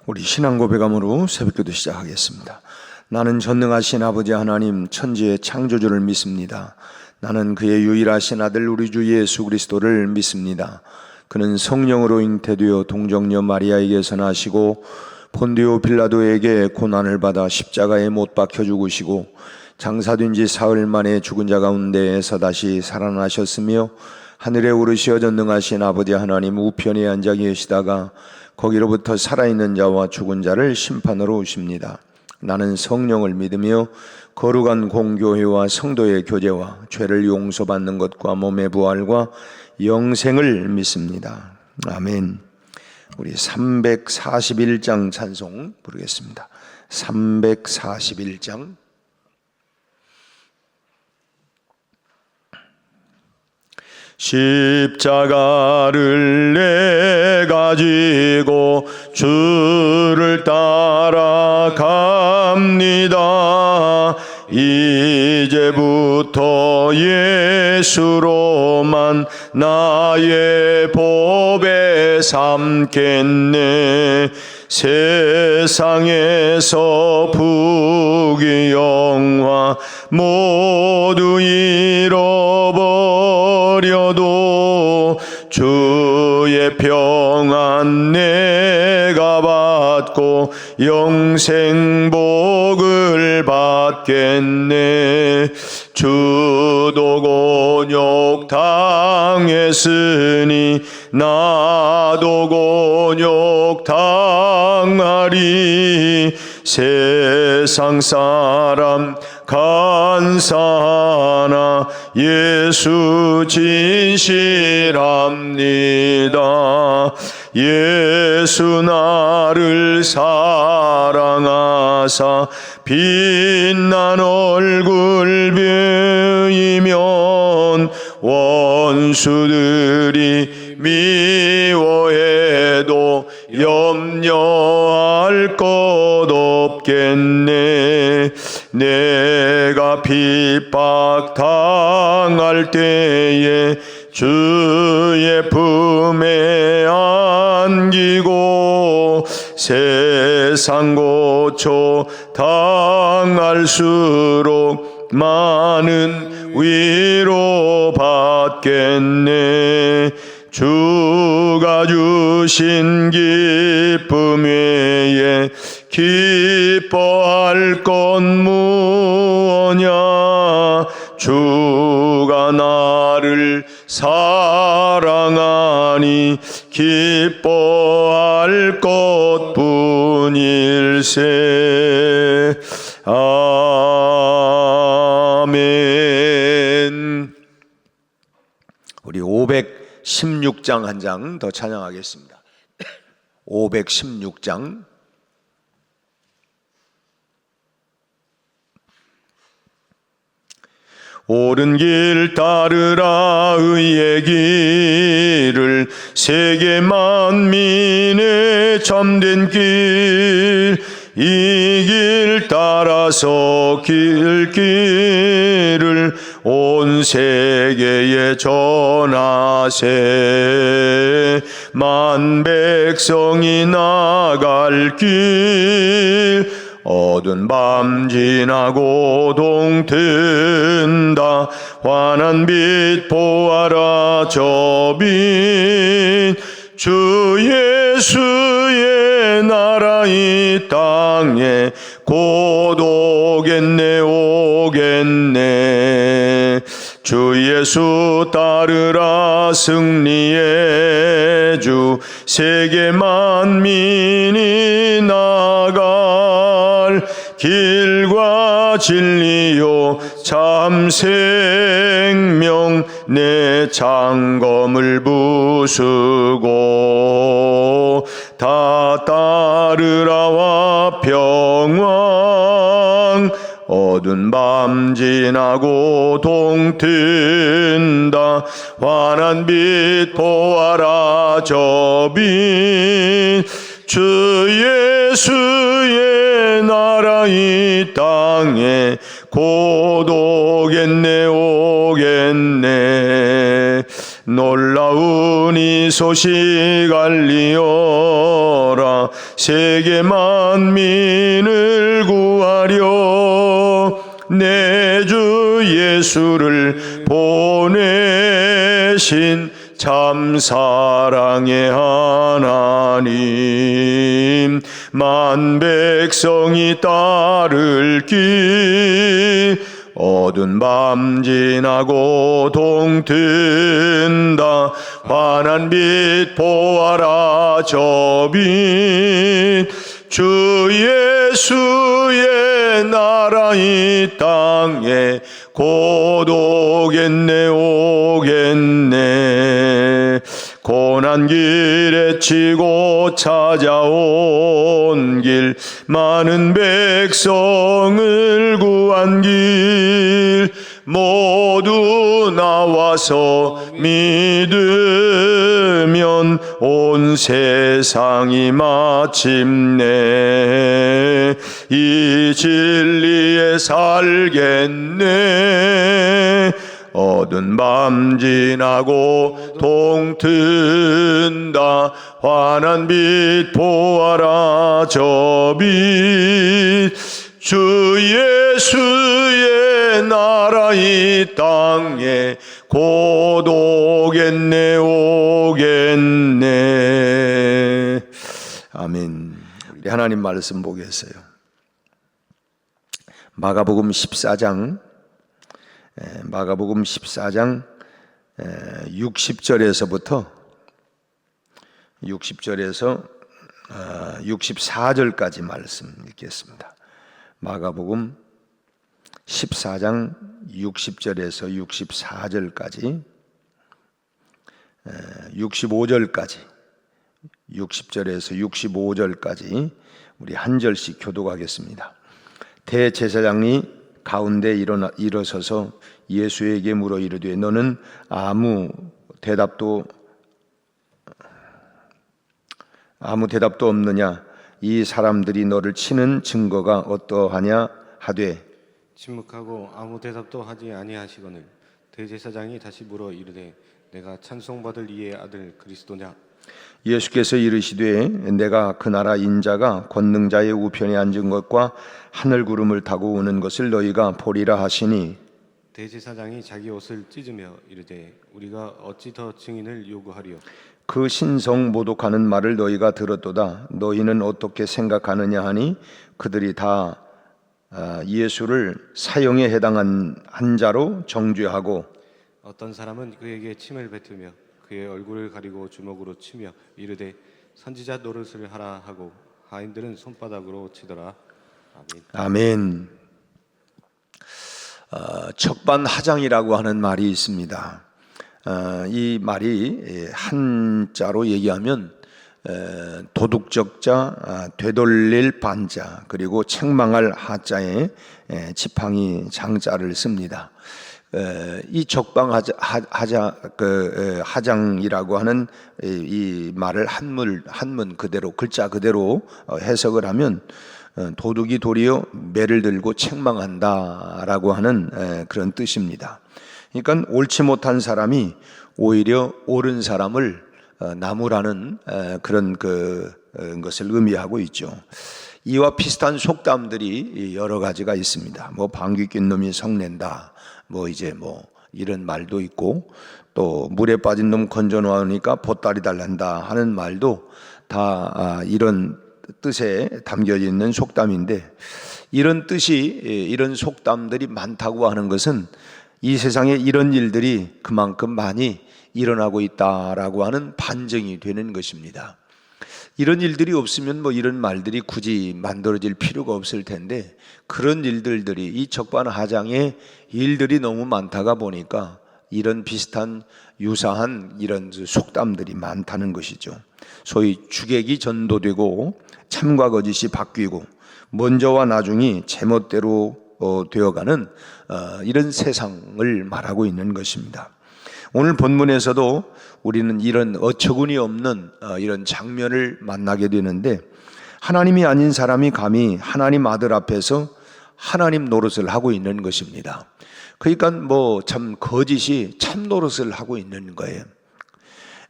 우리 신앙 고백함으로 새벽기도 시작하겠습니다. 나는 전능하신 아버지 하나님 천지의 창조주를 믿습니다. 나는 그의 유일하신 아들 우리 주 예수 그리스도를 믿습니다. 그는 성령으로 잉태되어 동정녀 마리아에게서 나시고 본디오 빌라도에게 고난을 받아 십자가에 못 박혀 죽으시고 장사된 지 사흘 만에 죽은 자 가운데에서 다시 살아나셨으며 하늘에 오르시어 전능하신 아버지 하나님 우편에 앉아 계시다가 거기로부터 살아있는 자와 죽은 자를 심판하러 오십니다. 나는 성령을 믿으며 거룩한 공교회와 성도의 교제와 죄를 용서받는 것과 몸의 부활과 영생을 믿습니다. 아멘. 우리 341장 찬송 부르겠습니다. 341장. 십자가를 내가 지고 주를 따라갑니다. 이제부터 예수로만 나의 보배 삼겠네. 세상에서 부귀 영화 모두 잃어버려도 주의 평안 내가 받고 영생 복을 받겠네. 주도 곤욕 당했으니 나도 곤욕 당하리. 세상 사람 간사하나 예수 진실합니다. 예수 나를 사랑하사 빛난 얼굴 보이면 원수들이 미워해도 염려할 것 없겠네. 내가 핍박 당할 때에 주의 품에 안기고 세상 고초 당할수록 많은 위로 받겠네. 주가 주신 기쁨 외에 기뻐할 것 무엇냐. 주가 나를 사랑하니 기뻐할 것뿐일세. 아멘. 우리 516장 한 장 더 찬양하겠습니다. 516장. 옳은 길 따르라 의의 길을 세계 만민의 참된 길. 이 길 따라서 길을 온 세계에 전하세. 만 백성이 나갈 길 어두운 밤 지나고 동튼다. 환한 빛 보아라 저 빛. 주 예수의 나라 이 땅에 곧 오겠네 오겠네. 주 예수 따르라 승리의 주. 세계 만민이 나갈 길과 진리요 참 생명. 내 장검을 부수고 다 따르라와 평강. 어두운 밤 지나고 동튼다. 환한 빛 보아라 저 빛. 주 예수의 나라 이 땅에 곧 오겠네 오겠네. 놀라운 이 소식 알리어라. 세계 만민을 구하려 내 주 예수를 보내신 참 사랑의 하나님, 만 백성이 따를 길 어두운 밤 지나고 동튼다. 환한 빛 보아라 저 빛, 주 예수의 나라 이 땅에 곧 오겠네 오겠네. 고난 길에 치고 찾아온 길, 많은 백성을 구한 길, 모두 나와서 믿으면 온 세상이 마침내 이 진리에 살겠네. 어두운 밤 지나고 동튼다. 환한 빛 보아라 저 빛, 주 예수의 나라 이 땅에 곧 오겠네 오겠네. 아멘. 우리 하나님 말씀 보겠어요. 마가복음 14장 60절에서 64절까지 말씀 읽겠습니다. 마가복음 14장 60절에서 64절까지 65절까지 60절에서 65절까지 우리 한 절씩 교독하겠습니다. 대제사장이 가운데 일어서서 예수에게 물어 이르되 너는 아무 대답도 없느냐? 이 사람들이 너를 치는 증거가 어떠하냐 하되 침묵하고 아무 대답도 하지 아니하시거늘 대제사장이 다시 물어 이르되 내가 찬송받을 이의 아들 그리스도냐? 예수께서 이르시되 내가 그 나라 인자가 권능자의 우편에 앉은 것과 하늘 구름을 타고 오는 것을 너희가 보리라 하시니, 대제사장이 자기 옷을 찢으며 이르되 우리가 어찌 더 증인을 요구하리요? 그 신성 모독하는 말을 너희가 들었도다. 너희는 어떻게 생각하느냐 하니 그들이 다 예수를 사형에 해당한 한 자로 정죄하고 어떤 사람은 그에게 침을 뱉으며 그의 얼굴을 가리고 주먹으로 치며 이르되 선지자 노릇을 하라 하고 하인들은 손바닥으로 치더라. 아멘. 아멘. 척반하장이라고 하는 말이 있습니다. 이 말이 한자로 얘기하면 도둑적 자, 되돌릴 반자, 그리고 책망할 하자에 지팡이 장자를 씁니다. 이 하장이라고 하는 이 말을 한문 그대로 글자 그대로 해석을 하면 도둑이 도리어 매를 들고 책망한다라고 하는 그런 뜻입니다. 그러니까 옳지 못한 사람이 오히려 옳은 사람을 나무라는 그런 것을 의미하고 있죠. 이와 비슷한 속담들이 여러 가지가 있습니다. 뭐 방귀 낀 놈이 성낸다. 이런 말도 있고, 또 물에 빠진 놈 건져 놓으니까 보따리 달란다 하는 말도 다 이런 뜻에 담겨져 있는 속담인데, 이런 뜻이, 이런 속담들이 많다고 하는 것은 이 세상에 이런 일들이 그만큼 많이 일어나고 있다라고 하는 반증이 되는 것입니다. 이런 일들이 없으면 이런 말들이 굳이 만들어질 필요가 없을 텐데, 그런 일들이 이 척반하장의 일들이 너무 많다가 보니까 이런 비슷한 유사한 이런 속담들이 많다는 것이죠. 소위 주객이 전도되고 참과 거짓이 바뀌고 먼저와 나중이 제멋대로 되어가는 이런 세상을 말하고 있는 것입니다. 오늘 본문에서도 우리는 이런 어처구니 없는 이런 장면을 만나게 되는데, 하나님이 아닌 사람이 감히 하나님 아들 앞에서 하나님 노릇을 하고 있는 것입니다. 그러니까 뭐 참 거짓이 참 노릇을 하고 있는 거예요.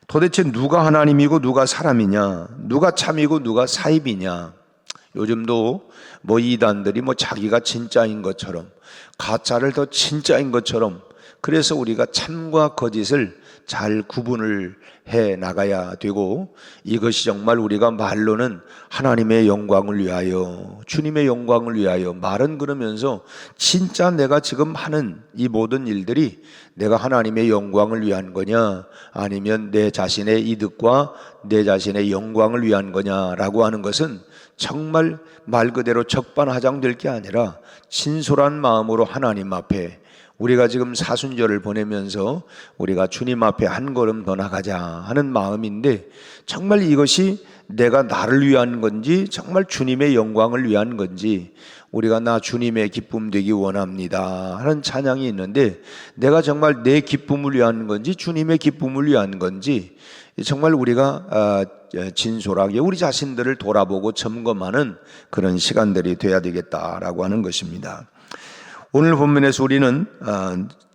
도대체 누가 하나님이고 누가 사람이냐, 누가 참이고 누가 사입이냐. 요즘도 뭐 이단들이 뭐 자기가 진짜인 것처럼, 가짜를 더 진짜인 것처럼, 그래서 우리가 참과 거짓을 잘 구분을 해 나가야 되고, 이것이 정말 우리가 말로는 하나님의 영광을 위하여, 주님의 영광을 위하여, 말은 그러면서 진짜 내가 지금 하는 이 모든 일들이 내가 하나님의 영광을 위한 거냐, 아니면 내 자신의 이득과 내 자신의 영광을 위한 거냐라고 하는 것은 정말 말 그대로 적반하장될 게 아니라 진솔한 마음으로 하나님 앞에, 우리가 지금 사순절을 보내면서 우리가 주님 앞에 한 걸음 더 나가자 하는 마음인데, 정말 이것이 내가 나를 위한 건지 정말 주님의 영광을 위한 건지, 우리가 나 주님의 기쁨 되기 원합니다 하는 찬양이 있는데, 내가 정말 내 기쁨을 위한 건지 주님의 기쁨을 위한 건지 정말 우리가 진솔하게 우리 자신들을 돌아보고 점검하는 그런 시간들이 돼야 되겠다라고 하는 것입니다. 오늘 본문에서 우리는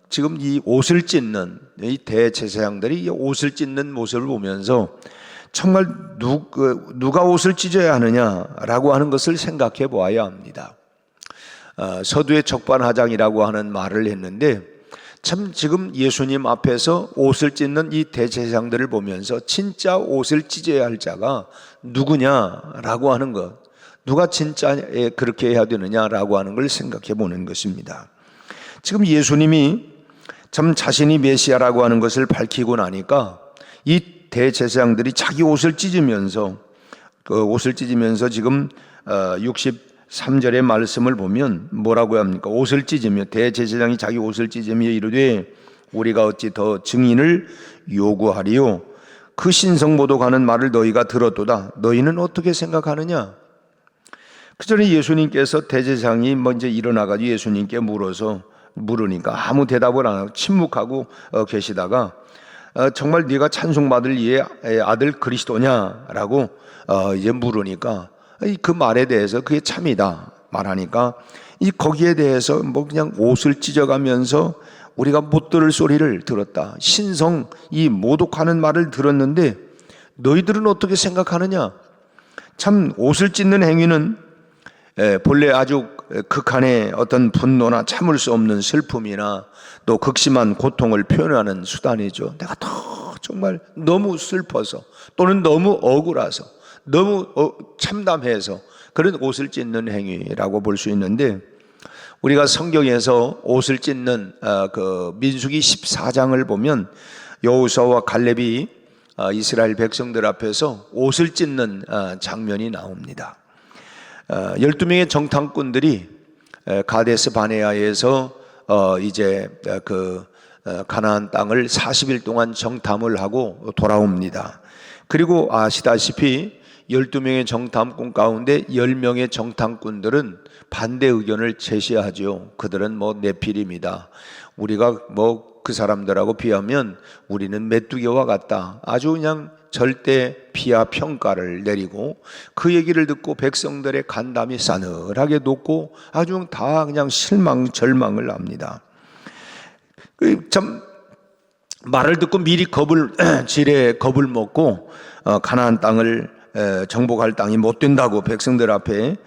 지금 이 옷을 찢는 이 대제사장들이 이 옷을 찢는 모습을 보면서 정말 누가 옷을 찢어야 하느냐라고 하는 것을 생각해 보아야 합니다. 서두에 적반하장이라고 하는 말을 했는데, 참 지금 예수님 앞에서 옷을 찢는 이 대제사장들을 보면서 진짜 옷을 찢어야 할 자가 누구냐라고 하는 것, 누가 진짜 그렇게 해야 되느냐라고 하는 걸 생각해 보는 것입니다. 지금 예수님이 참 자신이 메시아라고 하는 것을 밝히고 나니까 이 대제사장들이 자기 옷을 찢으면서 지금 63절의 말씀을 보면 뭐라고 합니까? 옷을 찢으며, 대제사장이 자기 옷을 찢으며 이르되 우리가 어찌 더 증인을 요구하리요? 그 신성모독하는 말을 너희가 들었도다. 너희는 어떻게 생각하느냐? 그 전에 예수님께서 대제사장이 먼저 일어나가지고 예수님께 물으니까 아무 대답을 안 하고 침묵하고 계시다가 정말 네가 찬송받을 이의 아들 그리스도냐라고 이제 물으니까 그 말에 대해서 그게 참이다 말하니까 거기에 대해서 뭐 그냥 옷을 찢어가면서 우리가 못 들을 소리를 들었다. 신성 이 모독하는 말을 들었는데 너희들은 어떻게 생각하느냐? 참 옷을 찢는 행위는 본래 아주 극한의 어떤 분노나 참을 수 없는 슬픔이나 또 극심한 고통을 표현하는 수단이죠. 내가 정말 너무 슬퍼서 또는 너무 억울해서 너무 참담해서 그런 옷을 찢는 행위라고 볼 수 있는데, 우리가 성경에서 옷을 찢는 그 민수기 14장을 보면 여호수아와 갈렙이 이스라엘 백성들 앞에서 옷을 찢는 장면이 나옵니다. 12명의 정탐꾼들이 가데스 바네아에서 이제 그 가나안 땅을 40일 동안 정탐을 하고 돌아옵니다. 그리고 아시다시피 12명의 정탐꾼 가운데 10명의 정탐꾼들은 반대 의견을 제시하죠. 그들은 뭐 네필입니다. 우리가 뭐 그 사람들하고 비하면 우리는 메뚜기와 같다. 아주 그냥 절대 비하 평가를 내리고, 그 얘기를 듣고 백성들의 간담이 싸늘하게 녹고 아주 다 그냥 절망을 합니다. 참 말을 듣고 미리 지레 겁을 먹고 가나안 땅을 정복할 땅이 못 된다고 백성들 앞에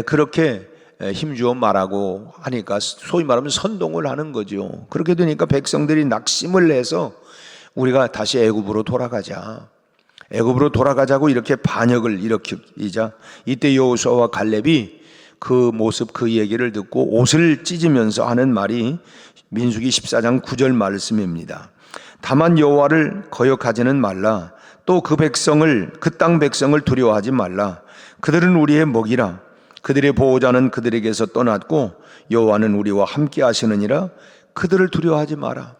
그렇게 힘주어 말하고 하니까 소위 말하면 선동을 하는 거죠. 그렇게 되니까 백성들이 낙심을 해서 우리가 다시 애굽으로 돌아가자고 이렇게 반역을 일으키자, 이때 여호수아와 갈렙이 그 모습, 그 얘기를 듣고 옷을 찢으면서 하는 말이 민수기 14장 9절 말씀입니다. 다만 여호와를 거역하지는 말라. 또 그 땅 백성을 두려워하지 말라. 그들은 우리의 먹이라. 그들의 보호자는 그들에게서 떠났고 여호와는 우리와 함께 하시느니라. 그들을 두려워하지 마라.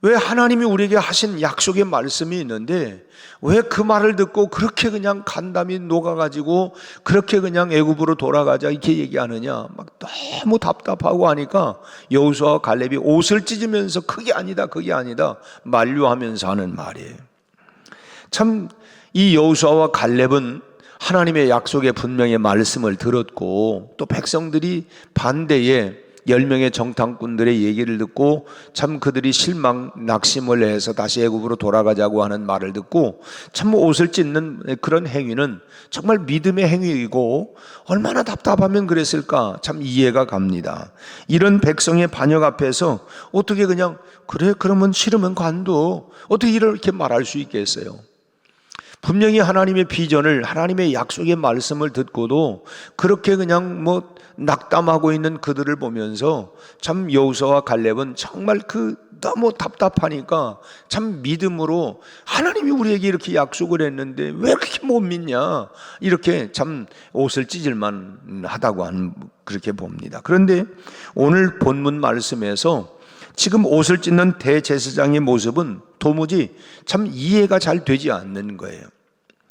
왜 하나님이 우리에게 하신 약속의 말씀이 있는데 왜 그 말을 듣고 그렇게 그냥 간담이 녹아가지고 그렇게 그냥 애굽으로 돌아가자 이렇게 얘기하느냐, 막 너무 답답하고 하니까 여호수아와 갈렙이 옷을 찢으면서 그게 아니다 만류하면서 하는 말이에요. 참 이 여호수아와 갈렙은 하나님의 약속의 분명히 말씀을 들었고, 또 백성들이 반대에 10명의 정탐꾼들의 얘기를 듣고 참 그들이 낙심을 해서 다시 애굽으로 돌아가자고 하는 말을 듣고 참 옷을 찢는 그런 행위는 정말 믿음의 행위이고 얼마나 답답하면 그랬을까 참 이해가 갑니다. 이런 백성의 반역 앞에서 어떻게 그냥 그래 그러면 싫으면 관둬 어떻게 이렇게 말할 수 있겠어요? 분명히 하나님의 비전을 하나님의 약속의 말씀을 듣고도 그렇게 그냥 뭐 낙담하고 있는 그들을 보면서 참 여호수아와 갈렙은 정말 너무 답답하니까 참 믿음으로 하나님이 우리에게 이렇게 약속을 했는데 왜 그렇게 못 믿냐 이렇게 참 옷을 찢을만 하다고 그렇게 봅니다. 그런데 오늘 본문 말씀에서 지금 옷을 찢는 대제사장의 모습은 도무지 참 이해가 잘 되지 않는 거예요.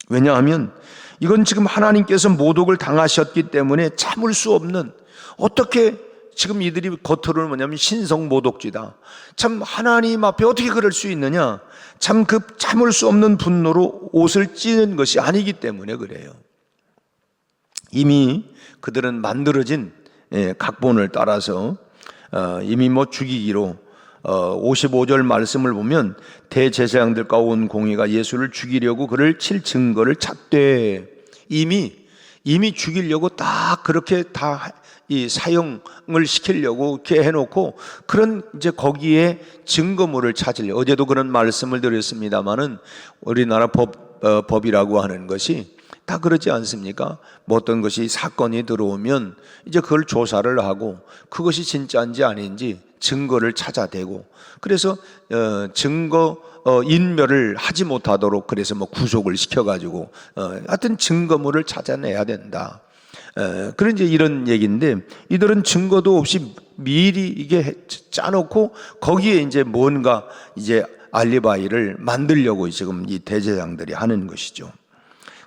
왜냐하면 이건 지금 하나님께서 모독을 당하셨기 때문에 참을 수 없는 어떻게 지금 이들이 겉으로는 뭐냐면 신성 모독죄다. 참 하나님 앞에 어떻게 그럴 수 있느냐. 참 참을 수 없는 분노로 옷을 찢는 것이 아니기 때문에 그래요. 이미 그들은 만들어진 각본을 따라서 이미 죽이기로 55절 말씀을 보면 대제사장들과 온 공회가 예수를 죽이려고 그를 칠 증거를 찾되 이미 죽이려고 딱 그렇게 다 이 사형을 시키려고 이렇게 해놓고 그런 이제 거기에 증거물을 찾으려 어제도 그런 말씀을 드렸습니다마는 우리나라 법이라고 하는 것이 다 그러지 않습니까? 뭐 어떤 것이 사건이 들어오면 이제 그걸 조사를 하고 그것이 진짜인지 아닌지 증거를 찾아대고 그래서 증거 인멸을 하지 못하도록 그래서 구속을 시켜가지고 하여튼 증거물을 찾아내야 된다. 그런 이제 이런 얘기인데 이들은 증거도 없이 미리 이게 짜놓고 거기에 이제 뭔가 이제 알리바이를 만들려고 지금 이 대제사장들이 하는 것이죠.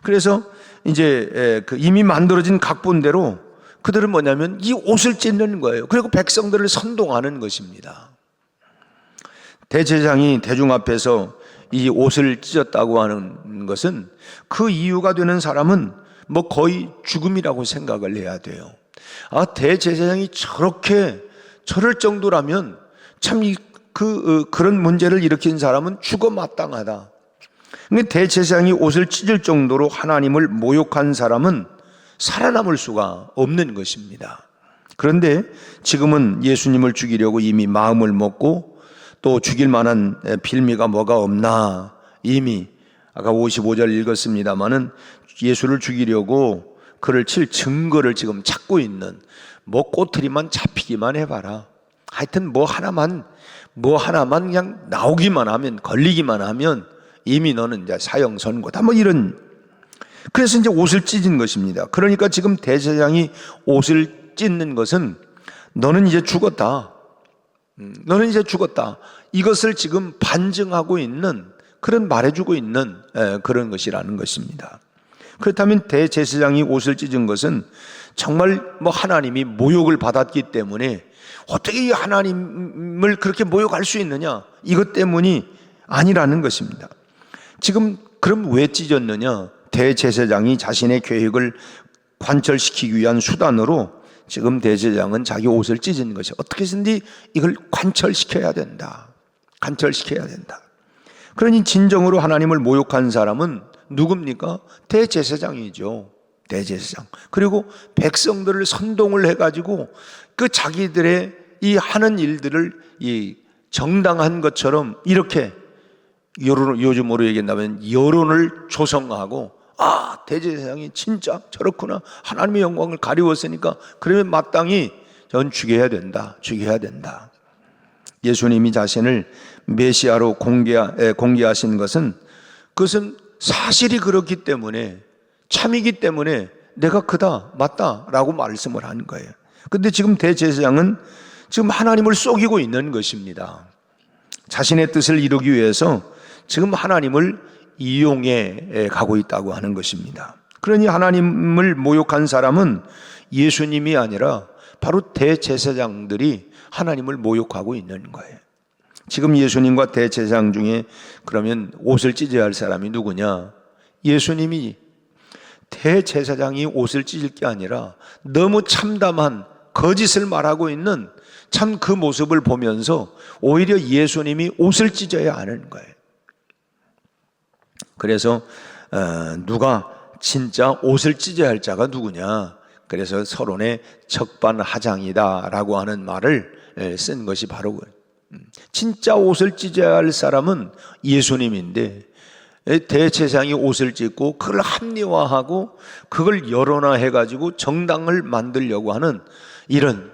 그래서 이제 이미 만들어진 각본대로 그들은 뭐냐면 이 옷을 찢는 거예요. 그리고 백성들을 선동하는 것입니다. 대제사장이 대중 앞에서 이 옷을 찢었다고 하는 것은 그 이유가 되는 사람은 거의 죽음이라고 생각을 해야 돼요. 대제사장이 저럴 정도라면 참 그런 문제를 일으킨 사람은 죽어 마땅하다. 근데 대제사장이 옷을 찢을 정도로 하나님을 모욕한 사람은 살아남을 수가 없는 것입니다. 그런데 지금은 예수님을 죽이려고 이미 마음을 먹고 또 죽일 만한 빌미가 뭐가 없나 이미 아까 55절 읽었습니다마는 예수를 죽이려고 그를 칠 증거를 지금 찾고 있는 꼬투리만 잡히기만 해봐라. 하여튼 뭐 하나만 그냥 나오기만 하면 걸리기만 하면 이미 너는 이제 사형 선고다. 이런. 그래서 이제 옷을 찢은 것입니다. 그러니까 지금 대제사장이 옷을 찢는 것은 너는 이제 죽었다. 너는 이제 죽었다. 이것을 지금 반증하고 있는 그런 말해주고 있는 그런 것이라는 것입니다. 그렇다면 대제사장이 옷을 찢은 것은 정말 하나님이 모욕을 받았기 때문에 어떻게 이 하나님을 그렇게 모욕할 수 있느냐 이것 때문이 아니라는 것입니다. 지금 그럼 왜 찢었느냐? 대제사장이 자신의 계획을 관철시키기 위한 수단으로 지금 대제사장은 자기 옷을 찢은 것이 어떻게 해서든지 이걸 관철시켜야 된다. 관철시켜야 된다. 그러니 진정으로 하나님을 모욕한 사람은 누굽니까? 대제사장이죠. 대제사장. 그리고 백성들을 선동을 해가지고 자기들의 이 하는 일들을 이 정당한 것처럼 이렇게 요즘으로 얘기한다면 여론을 조성하고 대제사장이 진짜 저렇구나 하나님의 영광을 가리웠으니까 그러면 마땅히 전 죽여야 된다. 예수님이 자신을 메시아로 공개하신 것은 그것은 사실이 그렇기 때문에 참이기 때문에 내가 그다 맞다라고 말씀을 한 거예요. 그런데 지금 대제사장은 지금 하나님을 속이고 있는 것입니다. 자신의 뜻을 이루기 위해서 지금 하나님을 이용해 가고 있다고 하는 것입니다. 그러니 하나님을 모욕한 사람은 예수님이 아니라 바로 대제사장들이 하나님을 모욕하고 있는 거예요. 지금 예수님과 대제사장 중에 그러면 옷을 찢어야 할 사람이 누구냐? 예수님이 대제사장이 옷을 찢을 게 아니라 너무 참담한 거짓을 말하고 있는 참 그 모습을 보면서 오히려 예수님이 옷을 찢어야 하는 거예요. 그래서 누가 진짜 옷을 찢어야 할 자가 누구냐? 그래서 서론에 적반하장이다라고 하는 말을 쓴 것이 바로 진짜 옷을 찢어야 할 사람은 예수님인데 대제사장이 옷을 찢고 그걸 합리화하고 그걸 여론화해가지고 정당을 만들려고 하는 이런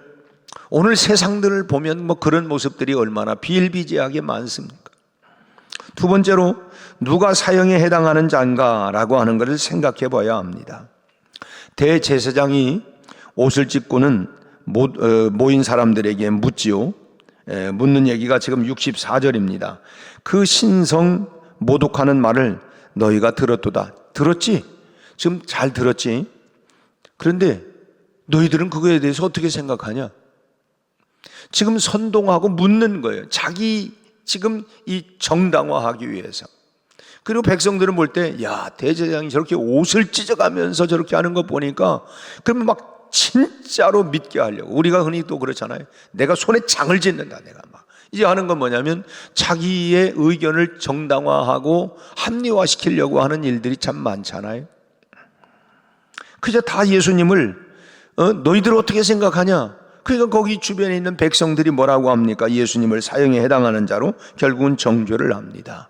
오늘 세상들을 보면 뭐 그런 모습들이 얼마나 비일비재하게 많습니까? 두 번째로 누가 사형에 해당하는 자인가라고 하는 것을 생각해 봐야 합니다. 대제사장이 옷을 찢고는 모인 사람들에게 묻지요. 묻는 얘기가 지금 64절입니다. 그 신성 모독하는 말을 너희가 들었도다. 들었지? 지금 잘 들었지? 그런데 너희들은 그거에 대해서 어떻게 생각하냐? 지금 선동하고 묻는 거예요. 자기 지금 이 정당화하기 위해서. 그리고 백성들은 볼 때, 야, 대제사장이 저렇게 옷을 찢어가면서 저렇게 하는 거 보니까, 그러면 막 진짜로 믿게 하려고. 우리가 흔히 또 그렇잖아요. 내가 손에 장을 짓는다, 내가 막. 이제 하는 건 뭐냐면, 자기의 의견을 정당화하고 합리화시키려고 하는 일들이 참 많잖아요. 그저 다 예수님을, 너희들 어떻게 생각하냐? 그러니까 거기 주변에 있는 백성들이 뭐라고 합니까? 예수님을 사형에 해당하는 자로 결국은 정죄를 합니다.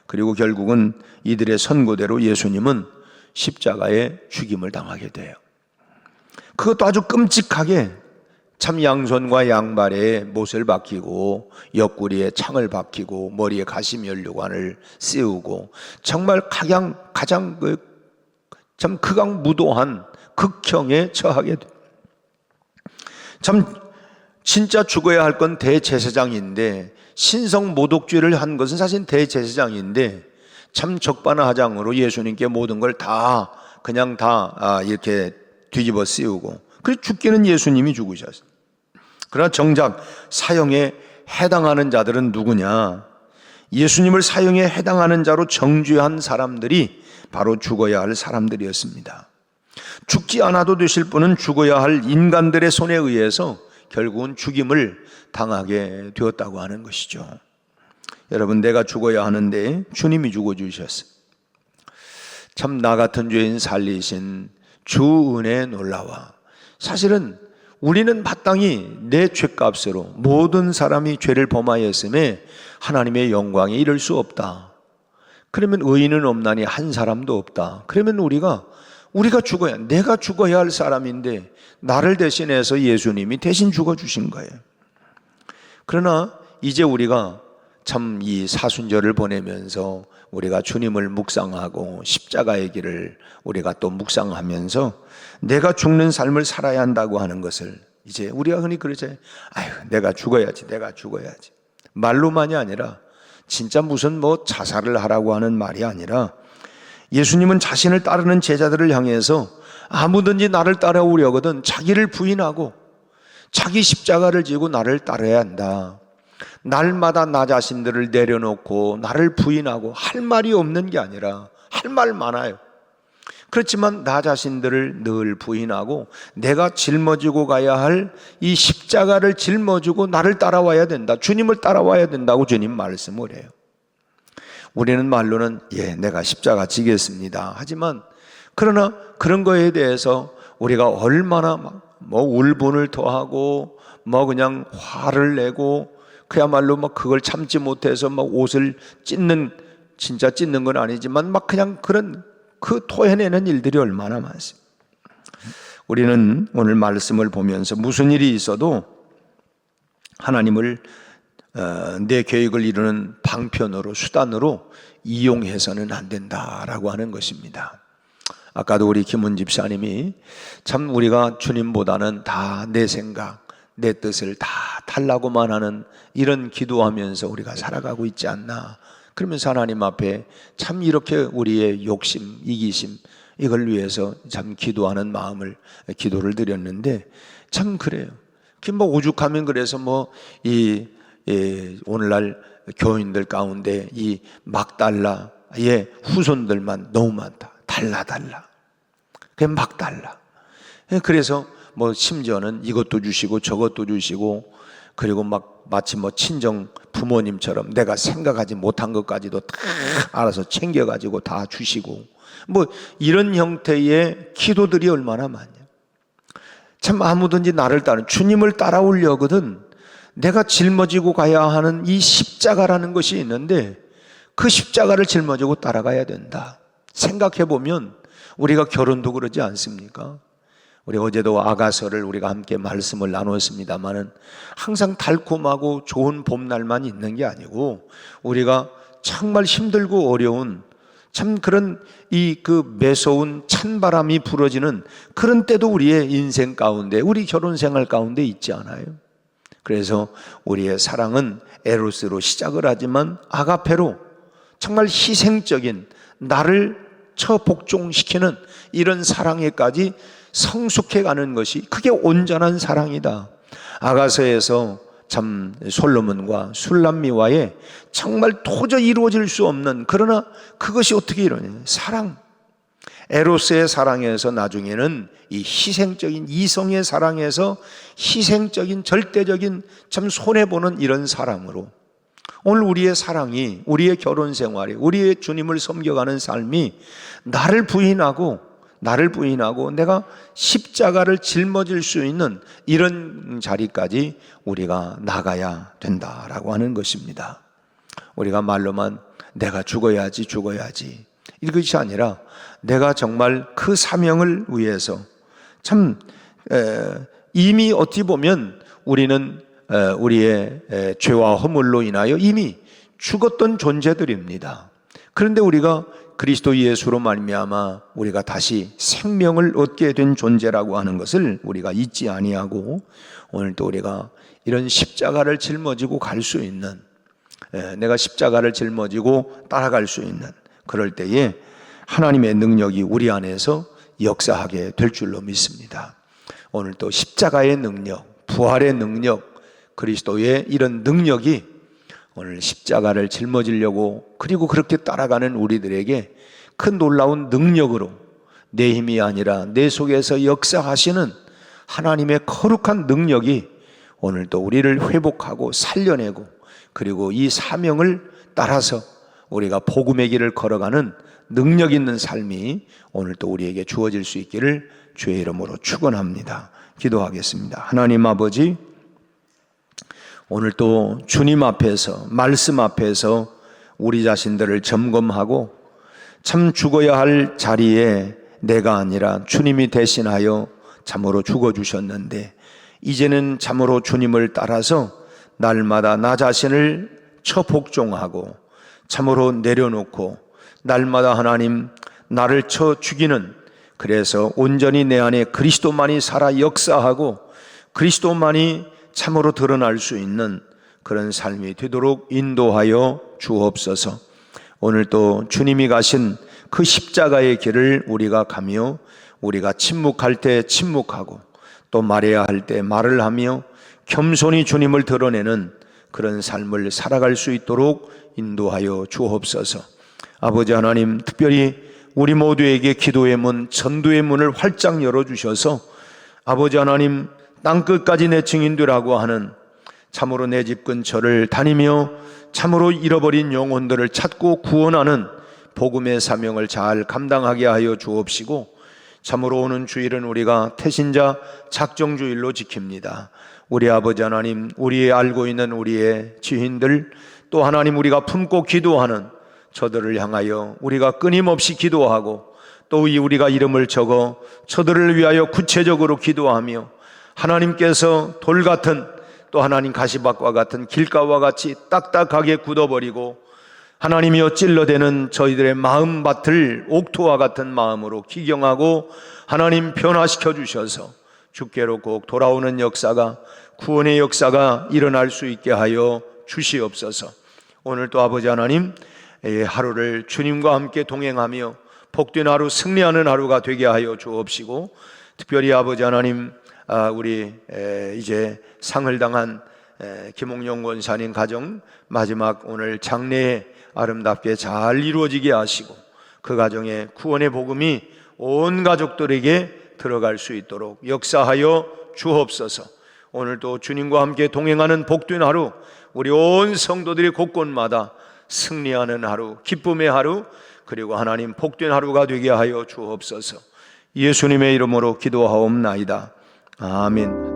그리고 결국은 이들의 선고대로 예수님은 십자가에 죽임을 당하게 돼요. 그것도 아주 끔찍하게 참 양손과 양발에 못을 박히고 옆구리에 창을 박히고 머리에 가시면류관을 씌우고 정말 가장 참 극악무도한 극형에 처하게 돼요. 참 진짜 죽어야 할 건 대제사장인데 신성 모독죄를 한 것은 사실 대제사장인데 참 적반하장으로 예수님께 모든 걸 다 그냥 다 이렇게 뒤집어 씌우고 그래서 죽기는 예수님이 죽으셨어요. 그러나 정작 사형에 해당하는 자들은 누구냐? 예수님을 사형에 해당하는 자로 정죄한 사람들이 바로 죽어야 할 사람들이었습니다. 죽지 않아도 되실 분은 죽어야 할 인간들의 손에 의해서 결국은 죽임을 당하게 되었다고 하는 것이죠. 여러분, 내가 죽어야 하는데 주님이 죽어주셨어요. 참 나 같은 죄인 살리신 주 은혜에 놀라와. 사실은 우리는 마땅히 내 죄값으로 모든 사람이 죄를 범하였음에 하나님의 영광에 이를 수 없다. 그러면 의인은 없나니 한 사람도 없다. 그러면 우리가 내가 죽어야 할 사람인데 나를 대신해서 예수님이 대신 죽어주신 거예요. 그러나 이제 우리가 참 이 사순절을 보내면서 우리가 주님을 묵상하고 십자가의 길을 우리가 또 묵상하면서 내가 죽는 삶을 살아야 한다고 하는 것을 이제 우리가 흔히 그러잖아요. 아유, 내가 죽어야지. 말로만이 아니라 진짜 무슨 뭐 자살을 하라고 하는 말이 아니라 예수님은 자신을 따르는 제자들을 향해서 아무든지 나를 따라오려거든 자기를 부인하고 자기 십자가를 지고 나를 따라야 한다. 날마다 나 자신들을 내려놓고 나를 부인하고 할 말이 없는 게 아니라 할 말 많아요. 그렇지만 나 자신들을 늘 부인하고 내가 짊어지고 가야 할 이 십자가를 짊어지고 나를 따라와야 된다. 주님을 따라와야 된다고 주님 말씀을 해요. 우리는 말로는 내가 십자가 지겠습니다. 하지만 그러나 그런 거에 대해서 우리가 얼마나 뭐 울분을 토하고 뭐 그냥 화를 내고 그야말로 막 그걸 참지 못해서 막 옷을 진짜 찢는 건 아니지만 막 그냥 그런 그 토해내는 일들이 얼마나 많습니다. 우리는 오늘 말씀을 보면서 무슨 일이 있어도 하나님을 내 계획을 이루는 방편으로 수단으로 이용해서는 안 된다라고 하는 것입니다. 아까도 우리 김은 집사님이 참 우리가 주님보다는 다 내 생각, 내 뜻을 다 달라고만 하는 이런 기도하면서 우리가 살아가고 있지 않나. 그러면서 하나님 앞에 참 이렇게 우리의 욕심, 이기심 이걸 위해서 참 기도하는 마음을 기도를 드렸는데 참 그래요. 뭐 오죽하면 그래서 뭐 오늘날 교인들 가운데 이 막달라의 후손들만 너무 많다. 달라. 그냥 막 달라. 그래서 뭐 심지어는 이것도 주시고 저것도 주시고, 그리고 막 마치 뭐 친정 부모님처럼 내가 생각하지 못한 것까지도 다 알아서 챙겨가지고 다 주시고, 뭐 이런 형태의 기도들이 얼마나 많냐. 참 아무든지 나를 따르는, 주님을 따라오려거든 내가 짊어지고 가야 하는 이 십자가라는 것이 있는데, 그 십자가를 짊어지고 따라가야 된다. 생각해보면 우리가 결혼도 그러지 않습니까? 우리 어제도 아가서를 우리가 함께 말씀을 나눴습니다마는, 항상 달콤하고 좋은 봄날만 있는 게 아니고 우리가 정말 힘들고 어려운, 참 그런 그 매서운 찬바람이 불어지는 그런 때도 우리의 인생 가운데, 우리 결혼 생활 가운데 있지 않아요? 그래서 우리의 사랑은 에로스로 시작을 하지만 아가페로, 정말 희생적인, 나를 처복종시키는 이런 사랑에까지 성숙해가는 것이, 그게 온전한 사랑이다. 아가서에서 참 솔로몬과 술람미와의 정말 도저히 이루어질 수 없는, 그러나 그것이 어떻게 이루어지냐, 사랑, 에로스의 사랑에서 나중에는 이 희생적인 이성의 사랑에서 희생적인 절대적인, 참 손해보는 이런 사랑으로, 오늘 우리의 사랑이, 우리의 결혼 생활이, 우리의 주님을 섬겨가는 삶이 나를 부인하고 내가 십자가를 짊어질 수 있는 이런 자리까지 우리가 나가야 된다라고 하는 것입니다. 우리가 말로만 내가 죽어야지 이것이 아니라, 내가 정말 그 사명을 위해서, 참 이미 어찌 보면 우리는 우리의 죄와 허물로 인하여 이미 죽었던 존재들입니다. 그런데 우리가 그리스도 예수로 말미암아 우리가 다시 생명을 얻게 된 존재라고 하는 것을 우리가 잊지 아니하고, 오늘도 우리가 이런 십자가를 짊어지고 갈 수 있는, 내가 십자가를 짊어지고 따라갈 수 있는, 그럴 때에 하나님의 능력이 우리 안에서 역사하게 될 줄로 믿습니다. 오늘 또 십자가의 능력, 부활의 능력, 그리스도의 이런 능력이 오늘 십자가를 짊어지려고, 그리고 그렇게 따라가는 우리들에게 큰 놀라운 능력으로, 내 힘이 아니라 내 속에서 역사하시는 하나님의 거룩한 능력이 오늘 또 우리를 회복하고 살려내고, 그리고 이 사명을 따라서 우리가 복음의 길을 걸어가는 능력 있는 삶이 오늘 또 우리에게 주어질 수 있기를 주의 이름으로 축원합니다. 기도하겠습니다. 하나님 아버지, 오늘 또 주님 앞에서, 말씀 앞에서 우리 자신들을 점검하고, 참 죽어야 할 자리에 내가 아니라 주님이 대신하여 참으로 죽어주셨는데, 이제는 참으로 주님을 따라서 날마다 나 자신을 처복종하고 참으로 내려놓고, 날마다 하나님 나를 쳐 죽이는, 그래서 온전히 내 안에 그리스도만이 살아 역사하고 그리스도만이 참으로 드러날 수 있는 그런 삶이 되도록 인도하여 주옵소서. 오늘 또 주님이 가신 그 십자가의 길을 우리가 가며, 우리가 침묵할 때 침묵하고 또 말해야 할 때 말을 하며 겸손히 주님을 드러내는 그런 삶을 살아갈 수 있도록 인도하여 주옵소서. 아버지 하나님, 특별히 우리 모두에게 기도의 문, 전도의 문을 활짝 열어주셔서 아버지 하나님, 땅끝까지 내 증인되라고 하는, 참으로 내 집 근처를 다니며 참으로 잃어버린 영혼들을 찾고 구원하는 복음의 사명을 잘 감당하게 하여 주옵시고, 참으로 오는 주일은 우리가 태신자 작정주일로 지킵니다. 우리 아버지 하나님, 우리의 알고 있는 우리의 지인들, 또 하나님 우리가 품고 기도하는 저들을 향하여 우리가 끊임없이 기도하고, 또 우리가 이름을 적어 저들을 위하여 구체적으로 기도하며, 하나님께서 돌같은, 또 하나님 가시밭과 같은 길가와 같이 딱딱하게 굳어버리고 하나님이여 찔러대는 저희들의 마음밭을 옥토와 같은 마음으로 기경하고 하나님 변화시켜 주셔서 주께로 꼭 돌아오는 역사가, 구원의 역사가 일어날 수 있게 하여 주시옵소서. 오늘 또 아버지 하나님, 하루를 주님과 함께 동행하며 복된 하루, 승리하는 하루가 되게 하여 주옵시고, 특별히 아버지 하나님, 우리 이제 상을 당한 김홍영 권사님 가정 마지막 오늘 장례에 아름답게 잘 이루어지게 하시고, 그 가정에 구원의 복음이 온 가족들에게 들어갈 수 있도록 역사하여 주옵소서. 오늘도 주님과 함께 동행하는 복된 하루, 우리 온 성도들이 곳곳마다 승리하는 하루, 기쁨의 하루, 그리고 하나님 복된 하루가 되게 하여 주옵소서. 예수님의 이름으로 기도하옵나이다. 아멘.